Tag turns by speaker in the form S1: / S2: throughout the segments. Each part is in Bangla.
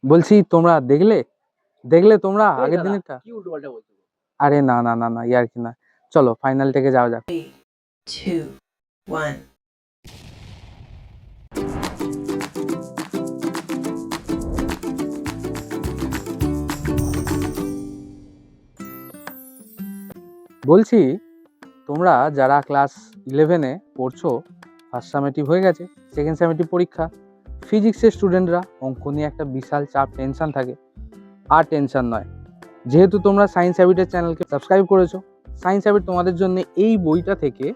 S1: বলছি তোমরা দেখলে দেখলে তোমরা
S2: এই
S1: আগের
S2: দাদা
S1: দিনেরটা?
S2: কি উল্টোপাল্টা বলছো?
S1: আরে না না না না, ইয়ার কি না। চলো ফাইনাল থেকে যাওয়া যাক।
S3: 3, 2, 1.
S1: বলছি তোমরা যারা ক্লাস 11-এ পড়ছো, ফার্স্ট সামেটিভ হয়ে গেছে, সেকেন্ড সামেটিভ পরীক্ষা, ফিজিক্সের স্টুডেন্টরা অঙ্ক নিয়ে একটা বিশাল চাপ টেনশন থাকে। আর টেনশন নয়, যেহেতু তোমরা সায়েন্স হ্যাবিটের চ্যানেলকে সাবস্ক্রাইব করেছো, সায়েন্স হ্যাবিট তোমাদের জন্য এই বইটা থেকে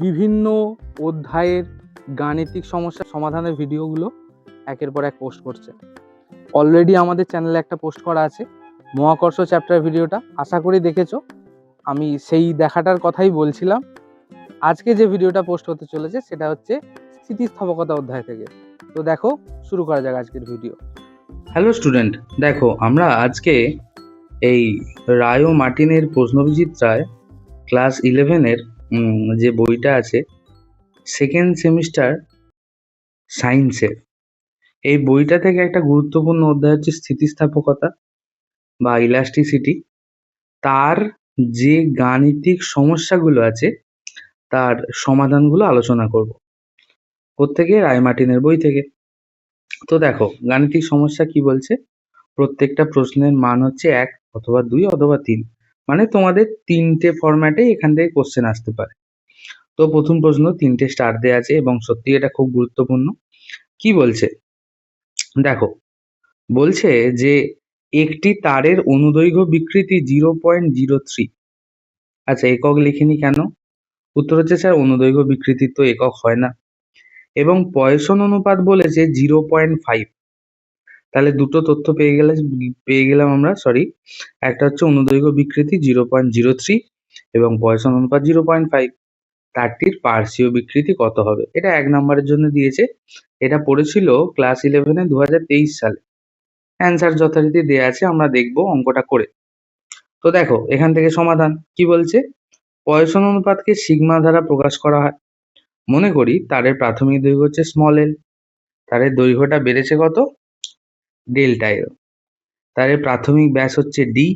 S1: বিভিন্ন অধ্যায়ের গাণিতিক সমস্যার সমাধানের ভিডিওগুলো একের পর এক পোস্ট করছে। অলরেডি আমাদের চ্যানেলে একটা পোস্ট করা আছে, মহাকর্ষ চ্যাপ্টার ভিডিওটা, আশা করি দেখেছো। আমি সেই দেখাটার কথাই বলছিলাম। আজকে যে ভিডিওটা পোস্ট হতে চলেছে সেটা হচ্ছে স্থিতিস্থাপকতা অধ্যায় থেকে। তো দেখো, শুরু করা যাক আজকের ভিডিও।
S4: হ্যালো স্টুডেন্ট, দেখো আমরা আজকে এই রায় ও মার্টিনের প্রশ্নবিচিত্রায় ক্লাস 11-এর যে বইটা আছে সেকেন্ড সেমিস্টার সায়েন্সের, এই বইটা থেকে একটা গুরুত্বপূর্ণ অধ্যায় হচ্ছে স্থিতিস্থাপকতা বা ইলাস্টিসিটি। তার যে গাণিতিক সমস্যাগুলো আছে তার সমাধানগুলো আলোচনা করব প্রত্যেকে রায় মার্টিনের বই থেকে। তো দেখো গাণিতিক সমস্যা কি বলছে, প্রত্যেকটা প্রশ্নের মান হচ্ছে 1 অথবা 2 অথবা 3, মানে তোমাদের 3টে ফরম্যাটে এখান থেকে কোশ্চেন আসতে পারে। তো প্রথম প্রশ্ন 3টে স্টার দেওয়া আছে এবং সত্যি এটা খুব গুরুত্বপূর্ণ। কি বলছে দেখো, বলছে যে একটি তারের অনুদৈর্ঘ্য বিকৃতি 0.03। আচ্ছা, একক লিখিনি কেন? উত্তর হচ্ছে স্যার অনুদৈর্ঘ্য বিকৃতি তো একক হয় না, এবং পয়সন অনুপাত বলেছে 0.5। তাহলে দুটো তথ্য পেয়ে গেলাম আমরা, সরি। একটা হচ্ছে অনুদৈর্ঘ্য বিকৃতি 0.03 এবং পয়সন অনুপাত 0.5। তারটির পার্শ্বীয় বিকৃতি কত হবে? এটা 1 নম্বরের জন্য দিয়েছে। এটা পড়েছিল ক্লাস 11-এ 2023 সালে। অ্যান্সার যথারীতি দেয়া আছে, আমরা দেখব অঙ্কটা করে। তো দেখো এখান থেকে সমাধান কি বলছে, পয়সন অনুপাতকে সিগমা দ্বারা প্রকাশ করা হয়। মনে করি তারের প্রাথমিক দৈর্ঘ্য হচ্ছে স্মল এল, তারের দৈর্ঘ্যটা বেড়েছে কত? Delta L. তারের প্রাথমিক ব্যাস হচ্ছে ডি,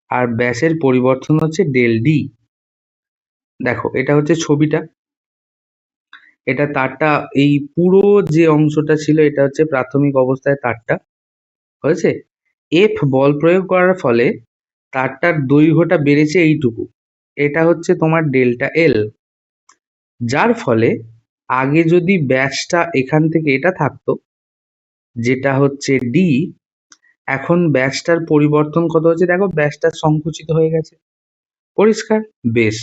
S4: আর ব্যাসের পরিবর্তন হচ্ছে ডেল ডি। দেখো এটা হচ্ছে ছবিটা, এটা তারটা, এই পুরো যে অংশটা ছিল এটা হচ্ছে প্রাথমিক অবস্থায় তারটা হয়েছে। এফ বল প্রয়োগ করার ফলে তারটার দৈর্ঘ্যটা বেড়েছে এইটুকু, এটা হচ্ছে তোমার ডেল্টা এল। যার ফলে আগে যদি ব্যাসটা এখান থেকে এটা থাকতো যেটা হচ্ছে ডি, এখন ব্যাসটার পরিবর্তন কত হচ্ছে, দেখো ব্যাসটা সংকুচিত হয়ে গেছে। পরিষ্কার? বেশ।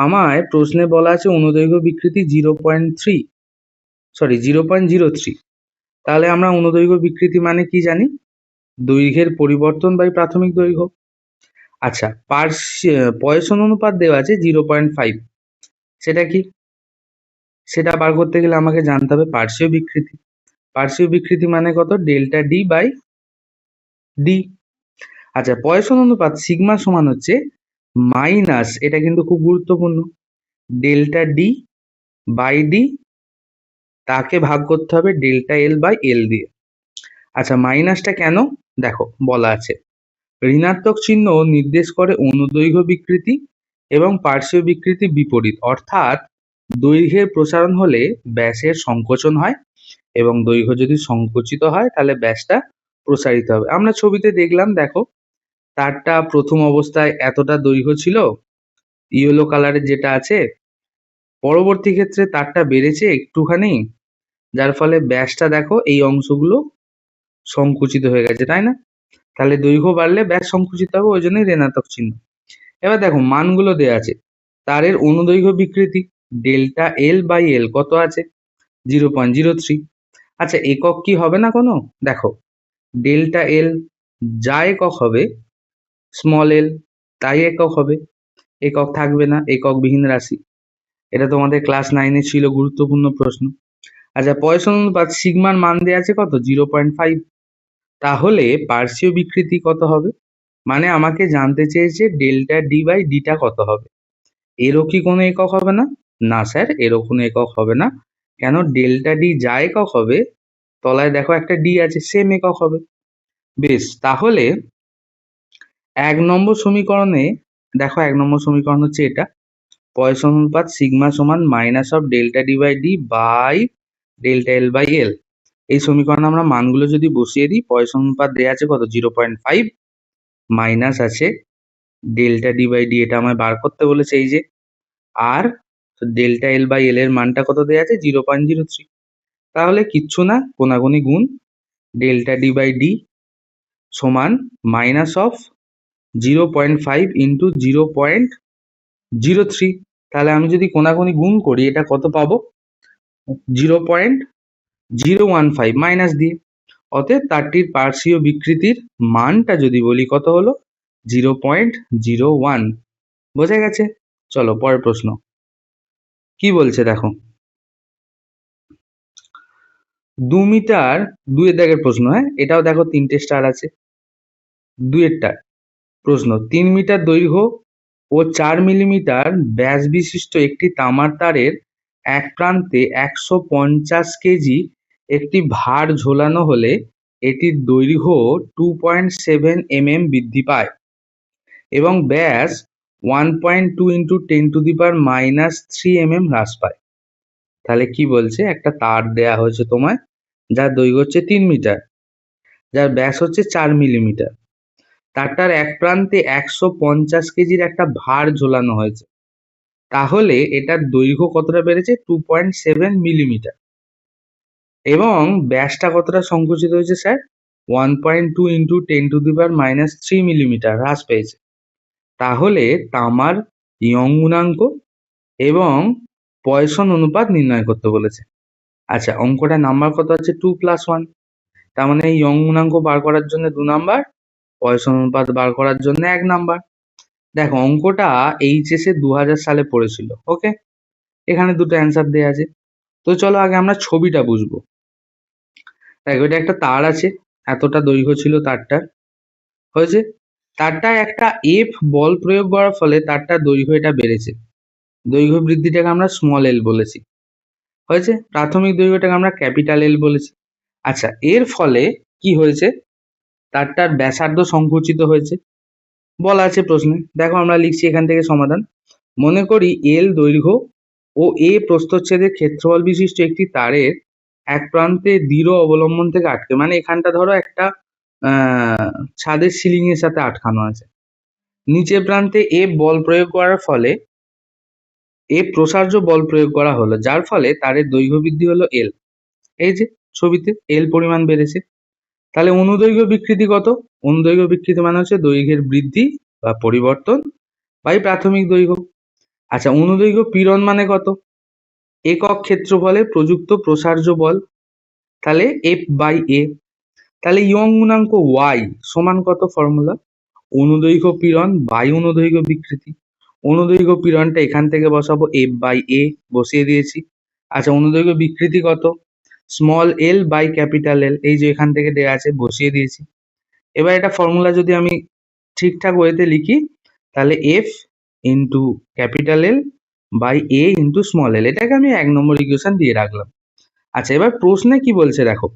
S4: আমায় প্রশ্নে বলা আছে অনুদৈর্ঘ্য বিকৃতি 0.03। তাহলে আমরা অনুদৈর্ঘ্য বিকৃতি মানে কি জানি? দৈর্ঘ্যের পরিবর্তন বাই প্রাথমিক দৈর্ঘ্য। আচ্ছা, পয়সন অনুপাত দেওয়া আছে 0.5, সেটা কি? সেটা বার করতে গেলে আমাকে জানতে হবে পার্শ্বীয় বিকৃতি। পার্শ্বীয় বিকৃতি মানে কত? Delta D by D. আচ্ছা, পয়সন অনুপাত সিগমা সমান হচ্ছে মাইনাস, এটা কিন্তু খুব গুরুত্বপূর্ণ, ডেল্টা ডি বাই ডি, তাকে ভাগ করতে হবে ডেল্টা এল বাই এল দিয়ে। আচ্ছা, মাইনাসটা কেন? দেখো বলা আছে ঋণাত্মক চিহ্ন নির্দেশ করে অনুদৈর্ঘ্য বিকৃতি এবং পার্শ্বীয় বিকৃতি বিপরীত, অর্থাৎ দৈর্ঘ্যের প্রসারণ হলে ব্যাসের সংকোচন হয় এবং দৈর্ঘ্য যদি সংকুচিত হয় তাহলে ব্যাসটা প্রসারিত হবে। আমরা ছবিতে দেখলাম, দেখো তারটা প্রথম অবস্থায় এতটা দৈর্ঘ্য ছিল, ইয়েলো কালারের যেটা আছে, পরবর্তী ক্ষেত্রে তারটা বেড়েছে একটুখানি, যার ফলে ব্যাসটা দেখো এই অংশগুলো সংকুচিত হয়ে গেছে, তাই না? তাহলে দৈর্ঘ্য বাড়লে ব্যাস সংকুচিত হবে, ওই জন্যই ঋণাত্মক চিহ্ন। এবার দেখো মানগুলো দেওয়া আছে, তারের অনুদৈর্ঘ্য বিকৃতি ডেল্টা এল বাই এল কত আছে? 0.03। আচ্ছা, একক কি হবে না কোনো? দেখো ডেল্টা এল যা একক হবে স্মল এল তাই একক হবে, একক থাকবে না, একক বিহীন রাশি। এটা তোমাদের ক্লাস 9-এ ছিল, গুরুত্বপূর্ণ প্রশ্ন। আচ্ছা, পয়সন অনুপাত সিগমার মান দেওয়া আছে কত? 0.5। তাহলে পার্শ্বীয় বিকৃতি কত হবে? মানে আমাকে জানতে চেয়েছে ডেল্টা ডি বাই ডিটা কত হবে। এরও কি কোনো একক হবে না? না স্যার, এরও কোনো একক হবে না। কেন? ডেল্টা ডি যা একক হবে তলায় দেখো একটা ডি আছে, সেম একক হবে। বেশ, তাহলে 1 নম্বর সমীকরণে দেখো, 1 নম্বর সমীকরণ হচ্ছে এটা, পয়সন অনুপাত সিগমা সমান minus of delta D by D by delta L by L. এই সমীকরণে আমরা মানগুলো যদি বসিয়ে দিই, পয়সন অনুপাত দেওয়া আছে কত 0.5, মাইনাস আছে ডেল্টা ডি বাই ডি, এটা আমায় বার করতে বলেছে এই যে, আর ডেল্টা এল বাই এল এর মানটা কত দেওয়া আছে 0.03। তাহলে কিচ্ছু না, কোনাগুনি গুণ, ডেল্টা ডি বাই ডি সমান মাইনাস অফ 0.5 ইন্টু 0.03। তাহলে আমি যদি কোনাকুনি গুণ করি, এটা কত পাবো 0.015 মাইনাস দিয়ে। অতএব তারটির পার্শ্বীয় বিকৃতির মানটা যদি বলি কত হলো 0.01। বোঝা গেছে? চলো পরের প্রশ্ন কি বলছে দেখো। 2 মিটার, 2 দাগের প্রশ্ন, হ্যাঁ এটাও দেখো 3টে স্টার আছে। 2 প্রশ্ন, 3 মিটার দৈর্ঘ্য ও 4 মিলিমিটার ব্যাস বিশিষ্ট একটি তামার তারের এক প্রান্তে 150 কেজি একটি ভার ঝোলানো হলে এটির দৈর্ঘ্য 2.7 mm বৃদ্ধি পায় এবং ব্যাস 1.2 ইন্টু 10⁻³ mm হ্রাস পায়। তাহলে কি বলছে, একটা তার দেয়া হয়েছে তোমায়, যার দৈর্ঘ্য হচ্ছে 3 মিটার, যার ব্যাস হচ্ছে 4 মিলিমিটার, তারটার এক প্রান্তে 150 কেজির একটা ভার ঝোলানো হয়েছে, তাহলে এটার দৈর্ঘ্য কতটা বেড়েছে 2.7 মিলিমিটার এবং ব্যাসটা কতটা সংকুচিত হয়েছে স্যার 1.2 ইন্টু 10⁻³ মিলিমিটার হ্রাস পেয়েছে। তাহলে তামার ইয়ং গুণাঙ্ক এবং পয়সন অনুপাত নির্ণয় করতে বলেছে। আচ্ছা, অঙ্কটা নাম্বার কত আছে 2+1, তার মানে ইয়ং গুণাঙ্ক বার করার জন্য 2 নাম্বার, পয়সন অনুপাত বার করার জন্য 1 নাম্বার। দেখো অঙ্কটা এইচএসএ 2000 সালে পড়েছিল। ওকে, এখানে দুটো অ্যান্সার দেওয়া আছে। তো চলো আগে আমরা ছবিটা বুঝবো। দেখো এটা একটা তার আছে, এতটা দৈর্ঘ্য ছিল তারটার, হয়েছে, তারটা একটা এফ বল প্রয়োগ করার ফলে তারটার দৈর্ঘ্য এটা বেড়েছে। দৈর্ঘ্য বৃদ্ধিটাকে আমরা স্মল এল বলেছি, হয়েছে। প্রাথমিক দৈর্ঘ্যটাকে আমরা ক্যাপিটাল এল বলেছি। আচ্ছা, এর ফলে কি হয়েছে, তারটার ব্যাসার্ধ সংকুচিত হয়েছে বলা আছে প্রশ্নে। দেখো আমরা লিখছি এখান থেকে সমাধান। মনে করি এল দৈর্ঘ্য ও এ প্রস্থচ্ছেদের ক্ষেত্রফল বিশিষ্ট একটি তারের এক প্রান্তে দৃঢ় অবলম্বন থেকে আটকে, মানে এখানটা ধরো একটা ছাদের সিলিং এর সাথে আটকানো আছে। নিচের প্রান্তে এ বল প্রয়োগ করার ফলে এ প্রসার্য বল প্রয়োগ করা হলো, যার ফলে তারের দৈর্ঘ্য বৃদ্ধি হলো এল। এই যে ছবিতে এল পরিমাণ বেড়েছে। তাহলে অনুদৈর্ঘ্য বিকৃতি কত? অনুদৈর্ঘ্য বিকৃতি মানে হচ্ছে দৈর্ঘ্যের বৃদ্ধি বা পরিবর্তন বাই প্রাথমিক দৈর্ঘ্য। আচ্ছা, অনুদৈর্ঘ্য পীড়ন মানে কত? একক ক্ষেত্রফলে প্রযুক্ত প্রসার্য বল, তাহলে এফ বাই এ। তাহলে ইয়ং গুণাঙ্ক ওয়াই সমান কত, ফর্মুলা অনুদৈর্ঘ্য পীড়ন বাই অনুদৈর্ঘ্য বিকৃতি। অনুদৈর্ঘ্য পীড়নটা এখান থেকে বসাবো, এফ বাই এ বসিয়ে দিয়েছি। আচ্ছা, অনুদৈর্ঘ্য বিকৃতি কত, small l by capital L, এই যে এখান থেকে দেওয়া আছে বসিয়ে দিয়েছি। এবার এটা ফর্মুলা যদি আমি ঠিকঠাক ওয়েতে লিখি, তাহলে F into capital L by A into small l, এটাকে আমি 1 নম্বর ইকুয়েশন দিয়ে রাখলাম। আচ্ছা, এবার প্রশ্নে কি বলছে দেখো,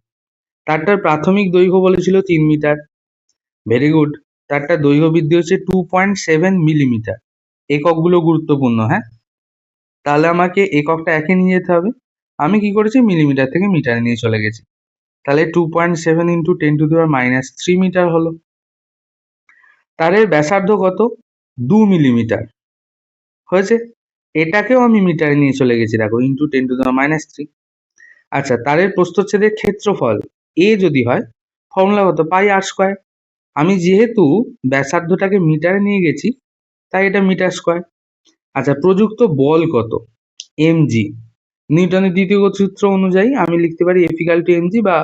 S4: তারটার প্রাথমিক দৈর্ঘ্য বলেছিল 3 মিটার, ভেরি গুড। তারটার দৈর্ঘ্য বৃদ্ধি হচ্ছে 2.7 মিলিমিটার। এককগুলো গুরুত্বপূর্ণ, হ্যাঁ, তাহলে আমাকে এককটা একে নিয়ে যেতে হবে। আমি কি করেছি, মিলিমিটার থেকে মিটারে নিয়ে চলে গেছি। তাহলে 2.7 ইন্টু 10⁻³ মিটার হলো। তারের ব্যাসার্ধ কত 2 মিলিমিটার, হয়েছে, এটাকেও আমি মিটারে নিয়ে চলে গেছি দেখো, ইন্টু 10⁻³। আচ্ছা, তারের প্রস্থচ্ছেদের ক্ষেত্রফল এ যদি হয়, ফর্মুলা কত পাই আর স্কোয়ার। আমি যেহেতু ব্যাসার্ধটাকে মিটারে নিয়ে গেছি তাই এটা মিটার স্কোয়ার। আচ্ছা, প্রযুক্ত বল কত, এমজি। নিউটনের দ্বিতীয় গতি সূত্র অনুযায়ী আমি লিখতে পারি এফ ইকুয়াল টু এমজি, বা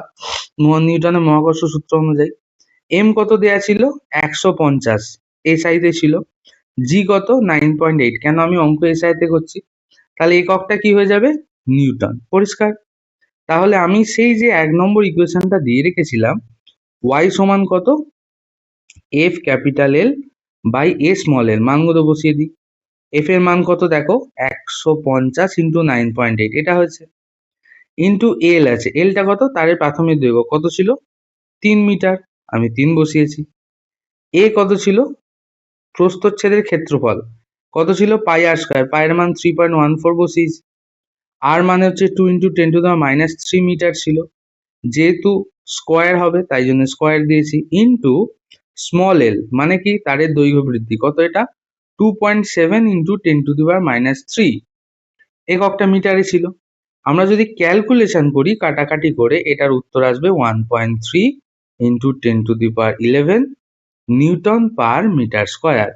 S4: নিউটনের মহাকর্ষ সূত্র অনুযায়ী। এম কত দেয়া ছিল 150, এসআইতে ছিল। জি কত 9.8, কেন আমি অঙ্ক এসআইতে করছি, তাহলে এককটা কি হয়ে যাবে নিউটন, পরিষ্কার। তাহলে আমি সেই যে 1 নম্বর ইকুয়েশনটা দিয়ে রেখেছিলাম, ওয়াই সমান কত F capital L by A small l, মানগুলো বসিয়ে দিই। এফ এর মান কত দেখো 150 ইন্টু 9.8, এটা হয়েছে। ইন্টু এল আছে, এলটা কত, তারের প্রাথমিক দৈর্ঘ্য কত ছিল, 3 মিটার, আমি 3 বসিয়েছি। এ কত ছিল, প্রস্থচ্ছেদের ক্ষেত্রফল কত ছিল, পাই আর স্কয়ার, পায়ের মান 3.14 বসিয়েছি। আর মানে হচ্ছে 2 × 10⁻³ মিটার ছিল, যেহেতু স্কোয়ার হবে তাই জন্য স্কোয়ার দিয়েছি, ইন্টু স্মল এল মানে কি, তারের দৈর্ঘ্য বৃদ্ধি কত, এটা 2.7 × 10⁻³ এককটা মিটারে ছিল। আমরা যদি ক্যালকুলেশন করি কাটাকাটি করে, এটার উত্তর আসবে 1.3 × 10⁻11 নিউটন পার মিটার স্কোয়ার।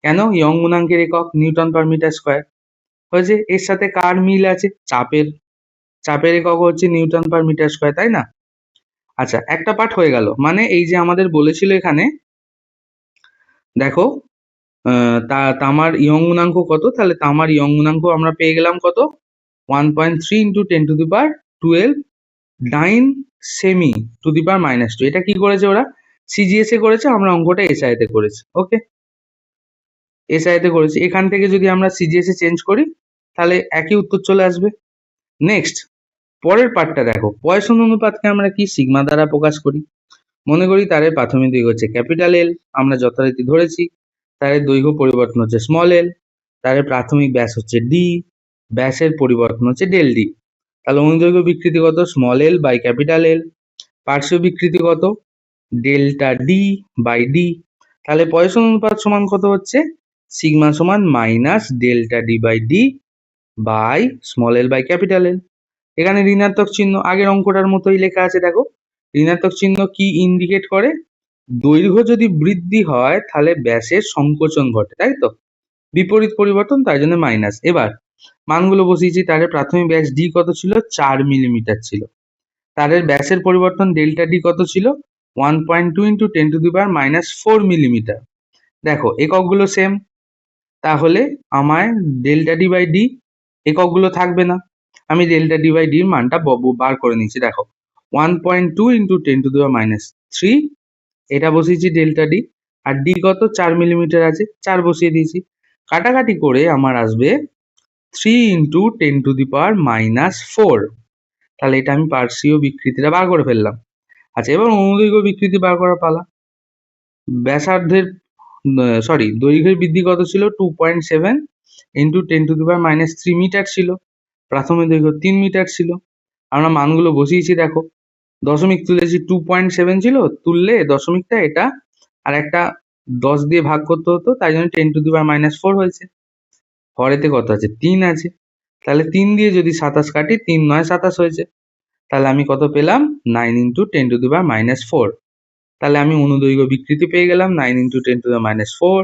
S4: কেন, ইয়ং গুণাঙ্কের একক নিউটন পার মিটার স্কোয়ার হয়েছে। এর সাথে কার মিল আছে, চাপের একক হচ্ছে নিউটন পার মিটার স্কোয়ার, তাই না? আচ্ছা, একটা পার্ট হয়ে গেল। মানে এই যে আমাদের বলেছিল এখানে দেখো, তামার ইয়ং গুণাঙ্ক কত, তাহলে তামার ইয়ং গুণাঙ্ক আমরা পেয়ে গেলাম কত, 1.3 × 10⁻12 9 সেমি টু দি পাওয়ার -2। এটা কি করেছে ওরা, সিজিএস এ করেছে, আমরা অঙ্কটা এসআই তে করেছি। ওকে, এসআই তে করেছি, এখান থেকে যদি আমরা সিজিএস এ চেঞ্জ করি তাহলে একই উত্তর চলে আসবে। নেক্সট, পরের পার্টটা দেখো, পয়সন অনুপাতকে আমরা কি সিগমা দ্বারা প্রকাশ করি। মনে করি তারের প্রাথমিক দৈর্ঘ্য হচ্ছে ক্যাপিটাল এল, আমরা যথারীতি ধরেছি। তারের দৈর্ঘ্য পরিবর্তন হচ্ছে স্মল এল, তারের প্রাথমিক ব্যাস হচ্ছে ডি, ব্যাসের পরিবর্তন হচ্ছে ডেল ডি। তাহলে অনুদৈর্ঘ্য বিকৃতি কত, small l by capital L. পার্শ্ব বিকৃতি কত, ডেল্টা ডি বাই ডি। তাহলে পয়সন অনুপাত সমান কত হচ্ছে, সিগমা সমান minus delta D by D by small l by capital L. এখানে ঋণাত্মক চিহ্ন আগের অঙ্কটার মতোই লেখা আছে। দেখো, ঋণাত্মক চিহ্ন কি ইন্ডিকেট করে, দৈর্ঘ্য যদি বৃদ্ধি হয় তাহলে ব্যাসের সংকোচন ঘটে, তাই তো, বিপরীত পরিবর্তন, তাই জন্য মাইনাস। এবার মানগুলো বসিয়েছি, তারের প্রাথমিক ব্যাস ডি কত ছিল, 4 মিলিমিটার ছিল। তারের ব্যাসের পরিবর্তন ডেল্টা ডি কত ছিল, 1.2 × 10⁻⁻4 মিলিমিটার। দেখো এককগুলো সেম, তাহলে আমায় ডেল্টা ডি বাই ডি এককগুলো থাকবে না। আমি ডেল্টা ডি বাই ডির মানটা বার করে নিচ্ছি। দেখো 1.2 × 10⁻³ এটা বসিয়েছি ডেল্টা ডি, আর ডি কত, 4 মিলিমিটার আছে, 4 বসিয়ে দিয়েছি। কাটাকাটি করে আমার আসবে 3 × 10⁻⁻4। তাহলে এটা আমি পার্শ্বীয় বিকৃতিটা বার করে ফেললাম। আচ্ছা, এবার অনুদৈর্ঘ্য বিকৃতি বার করার পালা। ব্যাসার্ধের দৈর্ঘ্যের বৃদ্ধি কত ছিল, 2.7 × 10⁻³ মিটার ছিল। প্রাথমিক দৈর্ঘ্য 3 মিটার ছিল। আমরা মানগুলো বসিয়েছি, দেখো দশমিক তুলেছি, 2.7 ছিল, তুললে দশমিকটা এটা আর একটা 10 দিয়ে ভাগ করতে হতো, তাই জন্য 10⁻⁻4 হয়েছে। হরেতে কত আছে, 3 আছে, তাহলে 3 দিয়ে যদি 27 কাটি, 3 9 27 হয়েছে। তাহলে আমি কত পেলাম, 9 × 10⁻⁻4। তাহলে আমি অনুদৈর্ঘ্য বিকৃতি পেয়ে গেলাম 9 × 10⁻⁻4,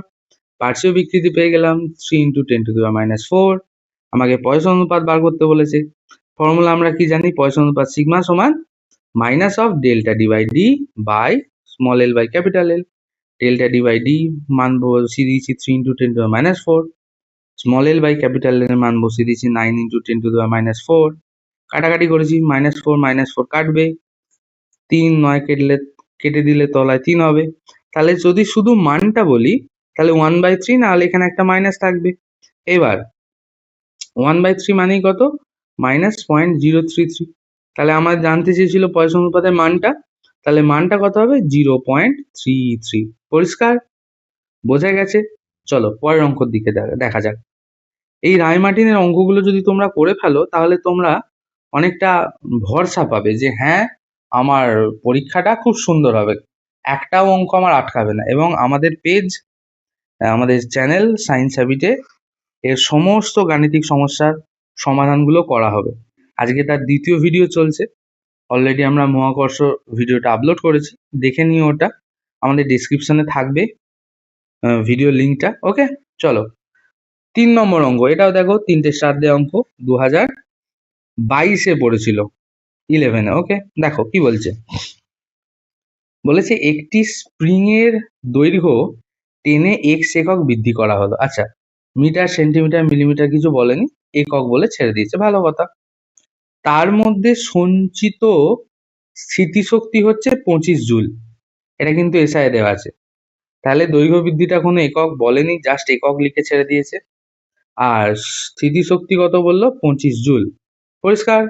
S4: পার্শ্বীয় বিকৃতি পেয়ে গেলাম 3 × 10⁻⁻4। আমাকে পয়সন অনুপাত বার করতে বলেছে। ফর্মুলা আমরা কি জানি, পয়সন অনুপাত সিগমা সমান minus of delta D by D by small l by capital L. Delta D by D মান বসিয়ে দিয়েছি 3 × 10⁻⁻4, স্মল এল বাই ক্যাপিটাল এর মান বসিয়ে দিয়েছি 9 × 10⁻⁻4। কাটাকাটি করেছি, -4 কাটবে, 3 9 কেটে দিলে তলায় 3 হবে। তাহলে যদি শুধু মানটা বলি তাহলে 1/3, না হলে এখানে একটা মাইনাস থাকবে। এবার 1/3 মানেই কত, -0.033। তাহলে আমার জানতে চেয়েছিল পয়সন অনুপাতের মানটা, তাহলে মানটা কত হবে, 0.33। পরিষ্কার, বোঝা গেছে? চলো পরের অঙ্কর দিকে দেখা যাক। এই রায়-মার্টিনের অঙ্কগুলো যদি তোমরা করে ফেলো তাহলে তোমরা অনেকটা ভরসা পাবে যে হ্যাঁ, আমার পরীক্ষাটা খুব সুন্দর হবে, একটাও অঙ্ক আমার আটকাবে না। এবং আমাদের পেজ, আমাদের চ্যানেল সায়েন্স হ্যাবিটে এর সমস্ত গাণিতিক সমস্যার সমাধানগুলো করা হবে। আজকে তার দ্বিতীয় ভিডিও চলছে, অলরেডি আমরা মহাকর্ষ ভিডিওটা আপলোড করেছি, দেখে নিও ওটা, আমাদের ডিসক্রিপশনে থাকবে ভিডিও লিঙ্কটা। ওকে, চলো 3 নম্বর অঙ্ক। এটাও দেখো 3টে স্টার দেওয়া অঙ্ক, 2022-এ পড়েছিল 11-এ। ওকে, দেখো কি বলছে, বলেছে একটি স্প্রিং এর দৈর্ঘ্য টেনে x একক বৃদ্ধি করা হলো। আচ্ছা, মিটার সেন্টিমিটার মিলিমিটার কিছু বলেনি, একক বলে ছেড়ে দিয়েছে, ভালো কথা। তার মধ্যে সঞ্চিত স্থিতিশক্তি হচ্ছে 25 জুল। এটা কিন্তু এসআই দেওয়া আছে। তাহলে দৈর্ঘ্য বৃদ্ধিটা কোনো একক বলেনি, জাস্ট একক লিখে ছেড়ে দিয়েছে। আর স্থিতিশক্তি কত বললো, 25 জুল। পরিষ্কার।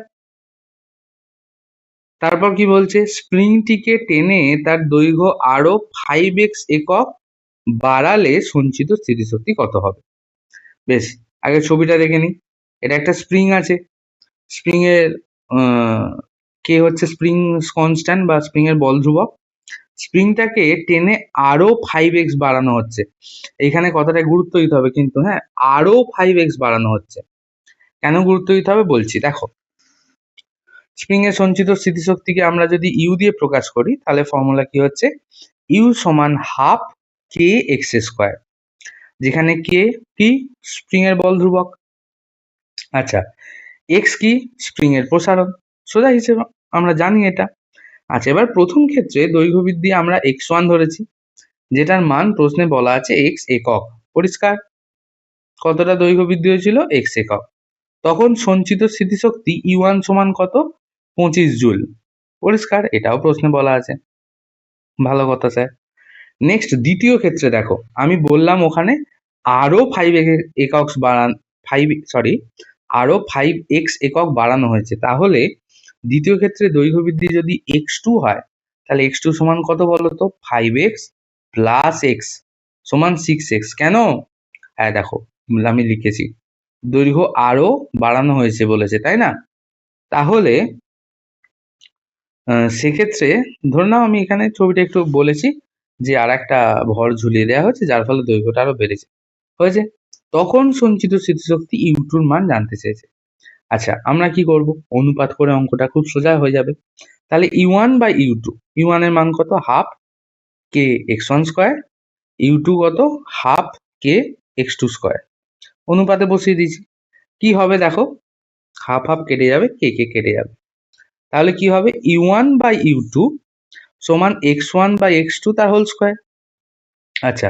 S4: তারপর কি বলছে, স্প্রিংটিকে টেনে তার দৈর্ঘ্য আরো 5x একক বাড়ালে সঞ্চিত স্থিতিশক্তি কত হবে। বেশ, আগে ছবিটা দেখে নিই। এটা একটা স্প্রিং আছে, স্প্রিং এর কে হচ্ছে স্প্রিং কনস্ট্যান্ট বা স্প্রিং এর বল ধ্রুবক। স্প্রিংটাকে টেনে আরো 5x বাড়ানো হচ্ছে, এখানে কথাটা গুরুত্ব দিতে হবে কিন্তু, হ্যাঁ, আরো 5x বাড়ানো হচ্ছে। কেন গুরুত্ব দিতে হবে বলছি, দেখো। স্প্রিং এর সঞ্চিত স্থিতিশক্তিকে আমরা যদি ইউ দিয়ে প্রকাশ করি, তাহলে ফর্মুলা কি হচ্ছে, ইউ সমান হাফ কে এক্স স্কোয়ার, যেখানে কে কি স্প্রিং এর বল ধ্রুবক, আচ্ছা এক্স কি স্প্রিং এর প্রসারণ, সোজা হিসেবে আমরা জানি এটা। আচ্ছা, এবার প্রথম ক্ষেত্রে দৈর্ঘ্য বৃদ্ধি আমরা x1 ধরেছি, যেটার মান প্রশ্নে বলা আছে x একক, পরিষ্কার। কতটা দৈর্ঘ্য বৃদ্ধি হয়েছিল, x একক। তখন সঞ্চিত স্থিতিশক্তি E1 সমান কত, 25 জুল, পরিষ্কার, এটাও প্রশ্নে বলা আছে। ভালো কথা স্যার। নেক্সট দ্বিতীয় ক্ষেত্রে দেখো, আমি বললাম ওখানে আরো 5x একক বাড়ানো হয়েছে, তাহলে দ্বিতীয় ক্ষেত্রে দৈর্ঘ্য বৃদ্ধি যদি x2 হয়, তাহলে x2 সমান কত বলতো, 5x প্লাস x সমান 6x। কেন, হ্যাঁ দেখো আমি লিখেছি, দৈর্ঘ্য আরো বাড়ানো হয়েছে বলেছে, তাই না? তাহলে সেক্ষেত্রে ধরে নাও আমি এখানে ছবিটা একটু বলেছি যে আর একটা ভর ঝুলিয়ে দেওয়া হয়েছে, যার ফলে দৈর্ঘ্যটা আরো বেড়েছে, হয়েছে। তখন সঞ্চিত স্মৃতিশক্তি ইউ2 এর মান জানতে চেয়েছে। আচ্ছা, আমরা কি করব, অনুপাত করে অঙ্কটা খুব সোজা হয়ে যাবে। তাহলে ইউ1 বাই ইউ2, ইউ1 এর মান কত, হাফ কে x1 স্কোয়ার, ইউ2 কত, হাফ কে x2 স্কোয়ার, অনুপাতে বসিয়ে দিয়েছি। কি হবে দেখো, হাফ হাফ কেটে যাবে, কে কে কেটে যাবে, তাহলে কি হবে, ইউ1 বাই ইউ2 সমান x1 বাই x2 তার হোল স্কোয়ার। আচ্ছা,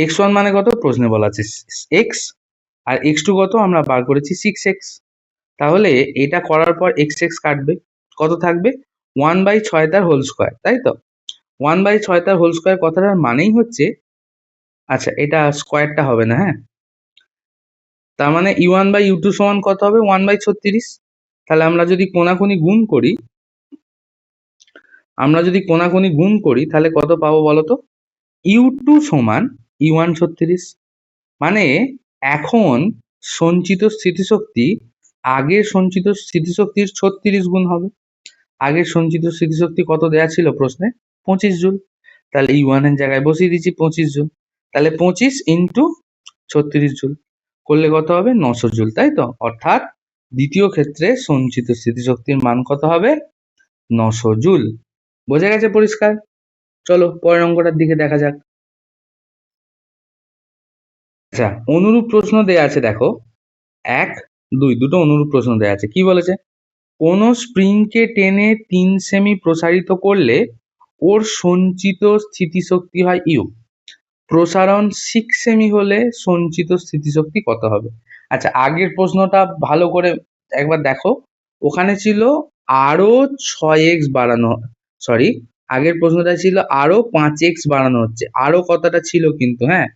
S4: x1 মানে কত, প্রশ্নে বলা আছে x, আর x2 কত আমরা বার করেছি 6x। তাহলে এটা করার পর x কাটবে, কত থাকবে, 1/6 তার হোল স্কোয়ার, তাই তো। 1/6 তার হোল স্কোয়ার কথাটার মানেই হচ্ছে, আচ্ছা এটা স্কোয়ারটা হবে না, হ্যাঁ, তার মানে ইউ1 বাই ইউ2 সমান কত হবে, 1/36। তাহলে আমরা যদি কোনাকুনি গুণ করি তাহলে কত পাবো বলতো, ইউ2 সমান ইউ1 36। মানে এখন সঞ্চিত স্থিতিশক্তি আগের সঞ্চিত স্থিতিশক্তির 36 গুণ হবে। আগের সঞ্চিত স্মৃতিশক্তি কত দেয়া ছিল প্রশ্নে, 25 জুল। তাহলে ইউ1 এর জায়গায় বসিয়ে দিচ্ছি 25 জুল, তাহলে 25 ইন্টু 36 জুল করলে কত হবে, 900 জুল, তাই তো। অর্থাৎ দ্বিতীয় ক্ষেত্রে সঞ্চিত স্মৃতিশক্তির মান কত হবে, 900 জুল। বোঝা গেছে পরিষ্কার? চলো পরের অঙ্কটার দিকে দেখা যাক। আচ্ছা, অনুরূপ প্রশ্ন দেয়া আছে, দেখো 1, 2 দুটো অনুরূপ প্রশ্ন দেয়া আছে। কি বলেছে, কোন স্প্রিংকে টেনে 3 সেমি প্রসারিত করলে ওর সঞ্চিত স্থিতিশক্তি হয় ইউ, প্রসারণ 6 সেমি হলে সঞ্চিত স্থিতিশক্তি কত হবে। আচ্ছা, আগের প্রশ্নটা ভালো করে একবার দেখো, ওখানে ছিল আরো 6x বাড়ানো, সরি, আগের প্রশ্নটা ছিল আরো 5x বাড়ানো হচ্ছে, আরো কথাটা ছিল কিন্তু, হ্যাঁ।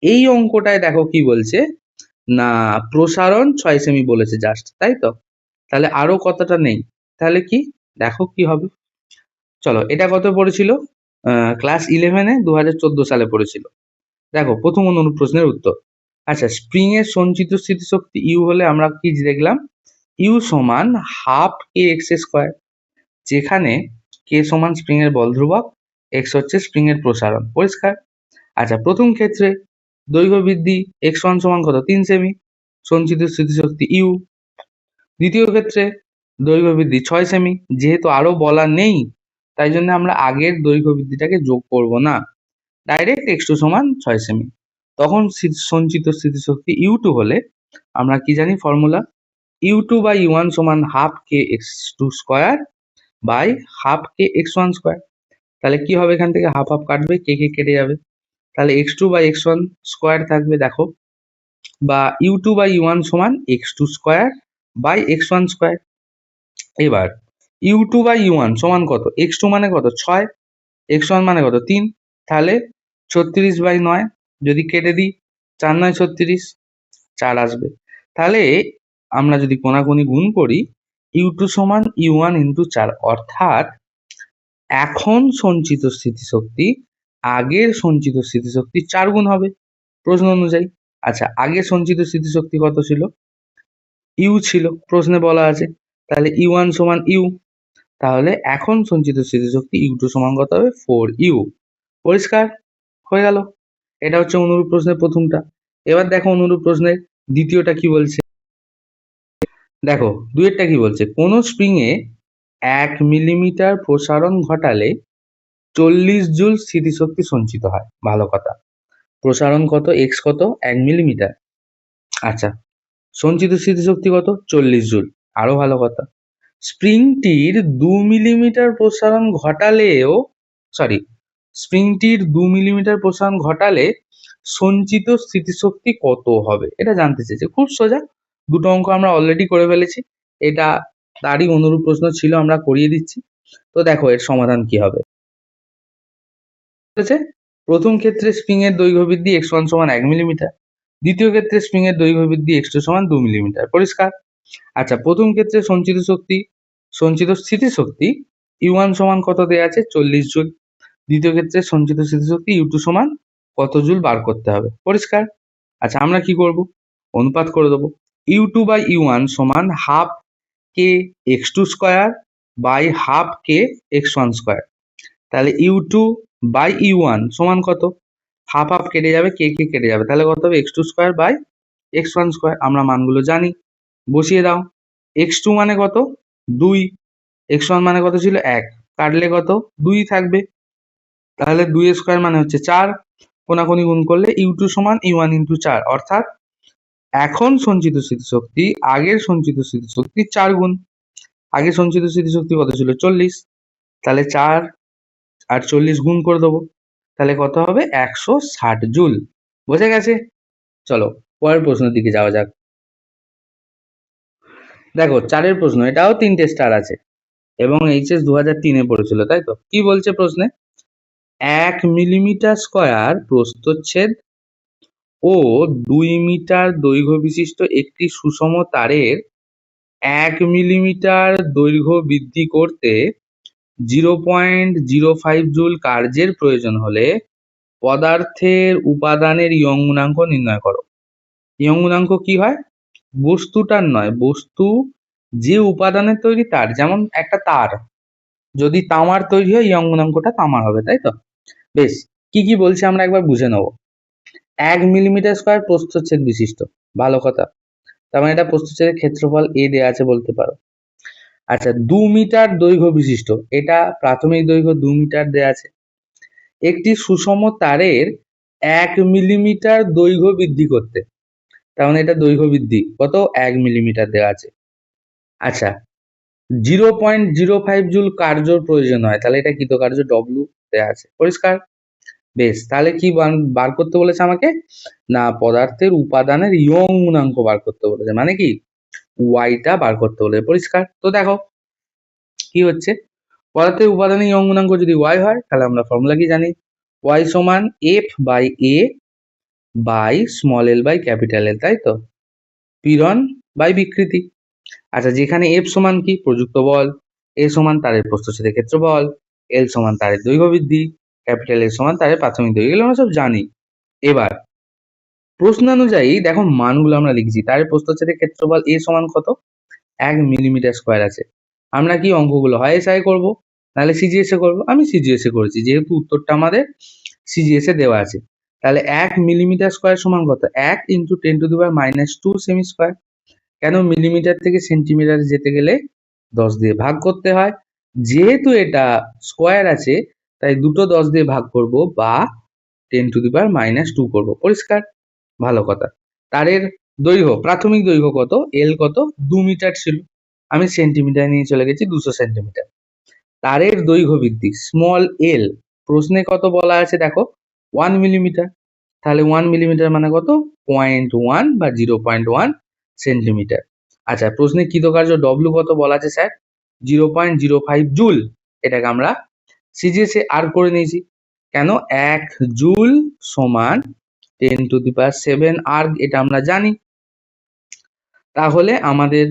S4: এই অঙ্কটায় দেখো কি বলছে, না প্রসারণ 6 সেমি বলেছে জাস্ট, তাই তো। তাহলে আরো কথাটা নেই, তাহলে কি, দেখো কি হবে। চলো, এটা কত পড়েছিল, ক্লাস 11-এ 2014 সালে পড়েছিল। দেখো প্রথম অনুরূপ প্রশ্নের উত্তর। আচ্ছা, স্প্রিং এর সঞ্চিত স্থিতিশক্তি ইউ হলে আমরা কি দেখলাম, ইউ সমান হাফ কে এক্স স্কোয়ার, যেখানে কে সমান স্প্রিং এর বল ধ্রুবক, এক্স হচ্ছে স্প্রিং এর প্রসারণ, পরিষ্কার। আচ্ছা, প্রথম ক্ষেত্রে দৈর্ঘ্য বৃদ্ধি x1 সমান কত, 3 সেমি, সঞ্চিত স্থিতিশক্তি ইউ। দ্বিতীয় ক্ষেত্রে দৈর্ঘ্য বৃদ্ধি 6 সেমি, যেহেতু আরো বলা নেই তাই জন্য আমরা আগের দৈর্ঘ্য বৃদ্ধিটাকে যোগ করব না, ডাইরেক্ট x2 সমান 6 সেমি। তখন সঞ্চিত স্থিতিশক্তি ইউ2 হলে আমরা কি জানি ফর্মুলা, ইউ2 বাই ইউ1 সমান half K x2 square by half K x1 square. তাহলে কি হবে, এখান থেকে হাফ হাফ কাটবে, কে কে কেটে যাবে, তাহলে x2 বাই x1 স্কোয়ার থাকবে, দেখো, বা ইউ2 বাই ইউ1 সমান x2 square by x1 square. এবার ইউ2 বাই ইউ1 সমান কত, x2 মানে কত 6, x1 মানে কত 3, তাহলে 36/9 যদি কেটে দিই, 4 9 36, 4 আসবে। তাহলে আমরা যদি কোনাকুনি গুণ করি, U2 সমান U1 ইন্টু 4, অর্থাৎ এখন সঞ্চিত স্থিতিশক্তি আগের সঞ্চিত স্থিতিশক্তি 4 গুণ হবে প্রশ্ন অনুযায়ী। আচ্ছা, আগে সঞ্চিত স্থিতিশক্তি কত ছিল? ইউ ছিল, প্রশ্নে বলা আছে। তাহলে U1 সমান ইউ, তাহলে এখন সঞ্চিত স্থিতিশক্তি U2 সমান কত হবে? 4U। পরিষ্কার হয়ে গেল। এটা হচ্ছে অনুরূপ প্রশ্নের প্রথমটা। এবার দেখো অনুরূপ প্রশ্নের দ্বিতীয়টা কি বলছে। দেখো দুয়েরটা কি বলছে, কোন স্প্রিং এ 1 মিলিমিটার প্রসারণ ঘটালে 40 জুল স্থিতিশক্তি সঞ্চিত হয়। ভালো কথা। প্রসারণ কত? এক্স কত? 1 মিলিমিটার। আচ্ছা, সঞ্চিত স্থিতিশক্তি কত? 40 জুল। আরো ভালো কথা। স্প্রিংটির 2 মিলিমিটার প্রসারণ ঘটালেও স্প্রিংটির 2 মিলিমিটার প্রসারণ ঘটালে সঞ্চিত স্থিতিশক্তি কত হবে, এটা জানতে চেয়েছে। খুব সোজা, দুটো অঙ্ক আমরা অলরেডি করে ফেলেছি। এটা তারই অনুরূপ প্রশ্ন ছিল, আমরা করিয়ে দিচ্ছি। তো দেখো এর সমাধান কি হবে। প্রথম ক্ষেত্রে স্প্রিং এর দৈর্ঘ্য বৃদ্ধি x1 সমান 1 মিলিমিটার, দ্বিতীয় ক্ষেত্রে স্প্রিং এর দৈর্ঘ্য বৃদ্ধি x2 সমান 2 মিলিমিটার। পরিষ্কার। আচ্ছা, প্রথম ক্ষেত্রে সঞ্চিত স্থিতিশক্তি U1 সমান কত দেয়া আছে? 40 জুল। দ্বিতীয় ক্ষেত্রে সঞ্চিত স্থিতিশক্তি U2 সমান কত জুল বার করতে হবে। পরিষ্কার। আচ্ছা, আমরা কি করব? অনুপাত করে দেবো। U2 বাই U1 সমান half K x2 square by half K x1 square. তাহলে U2 বাই U1 সমান কত? হাফ হাফ কেটে যাবে, কে কে কেটে যাবে, তাহলে কত হবে? x2 square by x1 square. আমরা মানগুলো জানি, বসিয়ে দাও। x2 মানে কত? 2। x1 মানে কত ছিল? 1। কাটলে কত? 2 থাকবে। তাহলে 2 স্কোয়ার মানে হচ্ছে 4। কোনাকুনি গুণ করলে U2 সমান U1 ইন্টু 4, অর্থাৎ এখন সঞ্চিত স্মৃতিশক্তি আগের সঞ্চিত স্মৃতিশক্তি 4 গুণ। আগে সঞ্চিত স্মৃতিশক্তি কত ছিল? 40। তাহলে 4 আর 40 গুণ করে দেবো, তাহলে কত হবে? 160 জুল। বোঝা গেছে? চলো পরের প্রশ্নের দিকে যাওয়া যাক। দেখো 4 প্রশ্ন, এটাও 3টে স্টার আছে এবং এইচএস 2003-এ পড়েছিল, তাই তো? কি বলছে প্রশ্নে? 1 মিলিমিটার স্কয়ার প্রস্থচ্ছেদ ও 2 মিটার দৈর্ঘ্য বিশিষ্ট একটি সুষম তারের 1 মিলিমিটার দৈর্ঘ্য বৃদ্ধি করতে 0.05 জুল কার্যের প্রয়োজন হলে পদার্থের উপাদানের ইয়ং গুণাঙ্ক নির্ণয় করো। ইয়ং গুণাঙ্ক কি হয়? বস্তুটার নয়, বস্তু যে উপাদানের তৈরি তার, যেমন একটা তার যদি তামার তৈরি হয় ইয়ং গুণাঙ্কটা তামার হবে, তাই তো? বেশ, কি কি বলছে আমরা একবার বুঝে নেব। 1 মিলিমিটার স্কয়ার প্রস্থচ্ছেদ বিশিষ্ট, ভালো কথা। তার মানে এটা প্রস্থচ্ছেদের ক্ষেত্রফল এ দেয়া আছে বলতে পারো। আচ্ছা, 2 মিটার দৈর্ঘ্য বিশিষ্ট, এটা প্রাথমিক দৈর্ঘ্য 2 মিটার দেয়া আছে। একটি সুষম তারের 1 মিলিমিটার দৈর্ঘ্য বৃদ্ধি করতে, তার মানে এটা দৈর্ঘ্য বৃদ্ধি কত? 1 মিলিমিটার দেওয়া আছে। আচ্ছা, 0.05 জুল কার্যর প্রয়োজন হয়, তাহলে এটা কৃতকার্য ডব্লু দেওয়া আছে। পরিষ্কার? বেশ, তাহলে কি বার করতে বলেছে আমাকে? না, পদার্থের উপাদানের ইয়ং গুণাঙ্ক বার করতে বলেছে, মানে কি ওয়াইটা বার করতে বলেছে। পরিষ্কার? তো দেখো কি হচ্ছে, পদার্থের উপাদানের ইয়ং গুণাঙ্ক যদি ওয়াই হয়, তাহলে আমরা ফর্মুলা কি জানি? ওয়াই সমান F by A by small l by capital L, তাই তো? পীড়ন বাই বিকৃতি। আচ্ছা, যেখানে এফ সমান কি? প্রযুক্ত বল, এ সমান তারের প্রস্থচ্ছেদের ক্ষেত্রফল, এল সমান তারের দৈর্ঘ্য বৃদ্ধি, ক্যাপিটাল এল সমান তারের প্রাথমিক দৈর্ঘ্য, এগুলো আমরা সব জানি। এবার প্রশ্নানুযায়ী দেখো মানগুলো আমরা লিখছি। তারের প্রস্থচ্ছেদের ক্ষেত্রফল এ সমান কত? 1 মিলিমিটার স্কয়ার আছে। আমরা কি অঙ্কগুলো হয় এসআই করবো, নাহলে সিজিএস এ করবো? আমি সিজিএস এ করেছি, যেহেতু উত্তরটা আমাদের সিজিএস এ দেওয়া আছে। তাহলে 1 মিলিমিটার স্কয়ার সমান কত? 1 ইন্টু 10⁻² সেমি স্কয়ার। কেন? মিলিমিটার থেকে সেন্টিমিটার যেতে গেলে 10 দিয়ে ভাগ করতে হয়। যেহেতু এটা স্কয়ার আছে, তাই দুটো 10 দিয়ে ভাগ করব বা 10⁻² করব। পরিষ্কার? ভালো কথা। তারের দৈর্ঘ্য, প্রাথমিক দৈর্ঘ্য কত? এল কত? 2 মিটার ছিল, আমি সেন্টিমিটার নিয়ে চলে গেছি 200 সেন্টিমিটার। তারের দৈর্ঘ্য বৃদ্ধি স্মল এল, প্রশ্নে কত বলা আছে দেখো? 1 মিলিমিটার। তাহলে 1 মিলিমিটার মানে কত? 0.1 বা 0.1 সেন্টিমিটার। আচ্ছা, প্রশ্নে কৃতকার্য ডব্লু কত বলা আছে স্যার? 0.05 জুল। এটাকে আমরা সিজিএস এ আর করে নিয়েছি। কেন? 1 জুল সমান 10⁷ আর, এটা আমরা জানি। তাহলে আমাদের